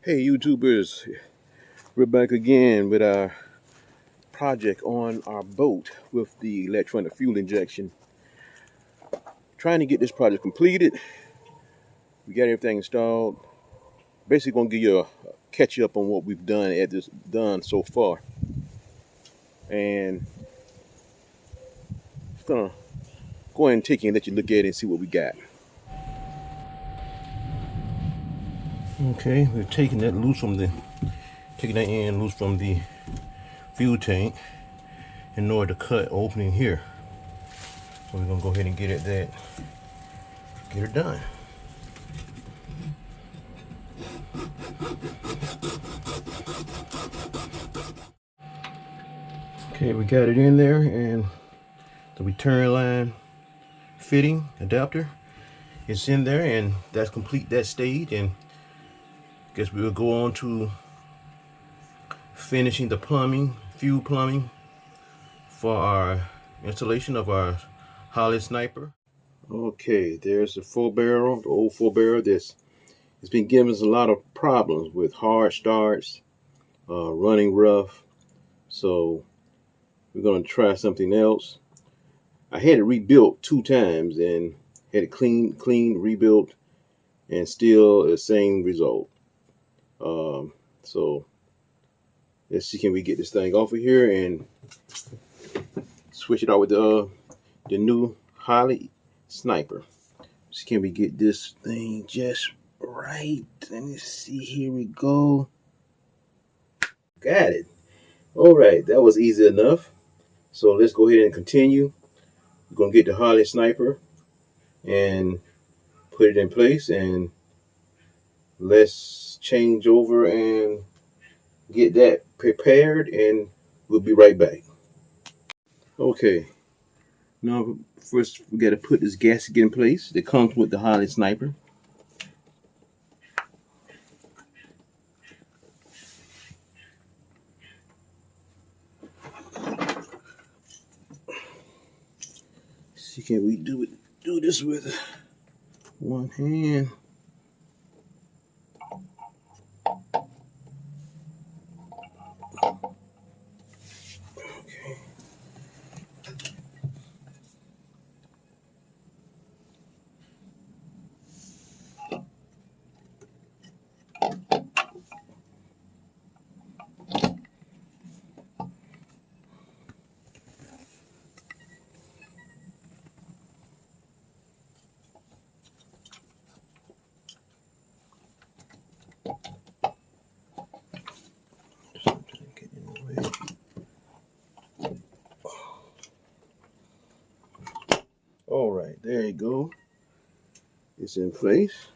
Hey YouTubers, we're back again with our project on our boat with the electronic fuel injection. Trying to get this project completed. We got everything installed. Basically gonna give you a catch up on what we've done so far. And just gonna go ahead and take you and let you look at it and see what we got. Okay, we're taking that loose from the end loose from the fuel tank in order to cut opening here. So we're gonna go ahead and get her done. Okay, we got it in there, and the return line fitting adapter is in there, and that's complete that stage. And I guess we will go on to finishing the plumbing, fuel plumbing, for our installation of our Holley sniper. Okay, there's the full barrel, the old full barrel. It's been giving us a lot of problems with hard starts, running rough. So we're gonna try something else. I had it rebuilt 2 times and had it cleaned, rebuilt, and still the same result. So let's see, can we get this thing off of here and switch it out with the new Holley sniper. So can we get this thing just right? Let me see, here we go. Got it. All right, that was easy enough. So let's go ahead and continue. We're gonna get the Holley sniper and put it in place, and let's change over and get that prepared, and we'll be right back. Okay, now first we got to put this gasket in place that comes with the Holley sniper. See, can we do this with one hand? All right, there you go. It's in place.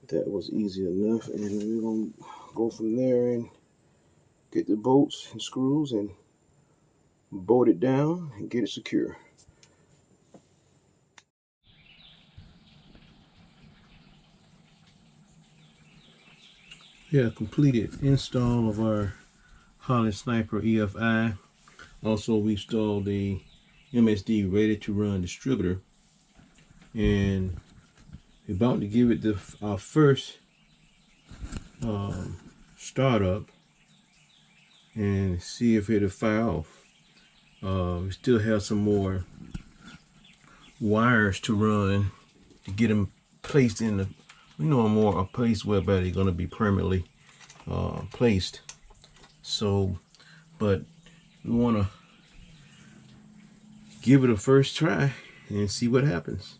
That was easy enough, and we're gonna go from there and get the bolts and screws and bolt it down and get it secure. Yeah, completed install of our Holley sniper EFI. Also, we installed the MSD ready to run distributor, and we're about to give it our first startup and see if it'll fire off. We still have some more wires to run to get them placed in the, a place where they're going to be permanently placed. So, but we want to give it a first try and see what happens.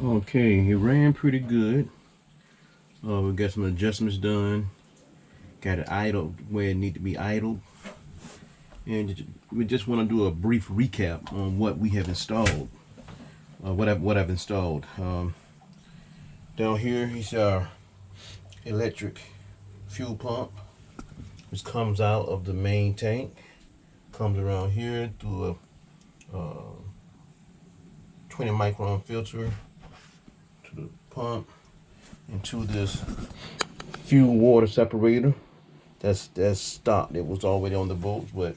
Okay, it ran pretty good. We got some adjustments done. Got it idled where it need to be idled. And we just want to do a brief recap on what we have installed. What I've installed. Down here is our electric fuel pump, which comes out of the main tank. Comes around here through a 20 micron filter to the pump into this fuel water separator. That's stopped. It was already on the bolts, but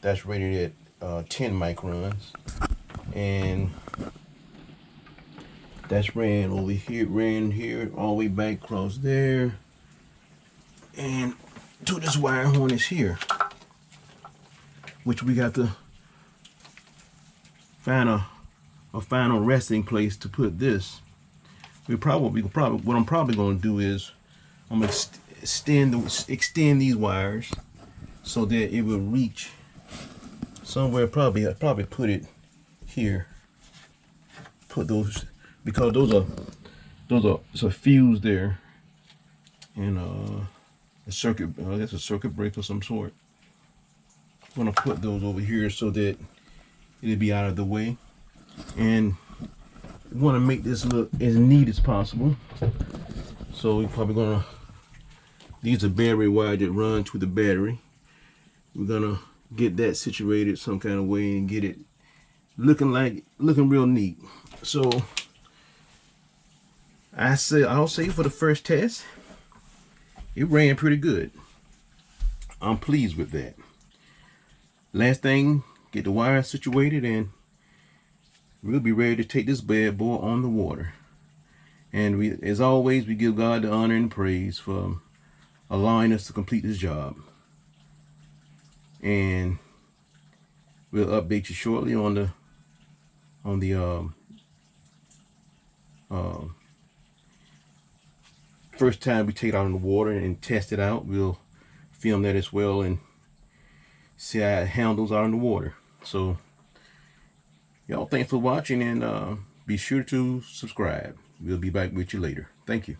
that's rated at 10 microns, and that's ran over here, ran here all the way back across there, and to this wire harness here, which we got to find a final resting place to put this. What I'm probably going to do is I'm going to extend these wires so that it will reach somewhere. I'll probably put it here. Put those, because those are it's a fuse there, and a circuit. That's a circuit breaker of some sort. I'm gonna put those over here so that it'll be out of the way, and we want to make this look as neat as possible. So we're probably gonna. These are battery wires that run to the battery. We're gonna get that situated some kind of way and get it looking real neat. So I'll say for the first test, it ran pretty good. I'm pleased with that. Last thing, get the wire situated, and we'll be ready to take this bad boy on the water. And as always, we give God the honor and praise for allowing us to complete this job. And we'll update you shortly on the first time we take it out in the water and test it out. We'll film that as well and see how it handles out in the water. So y'all, thanks for watching, and be sure to subscribe. We'll be back with you later. Thank you.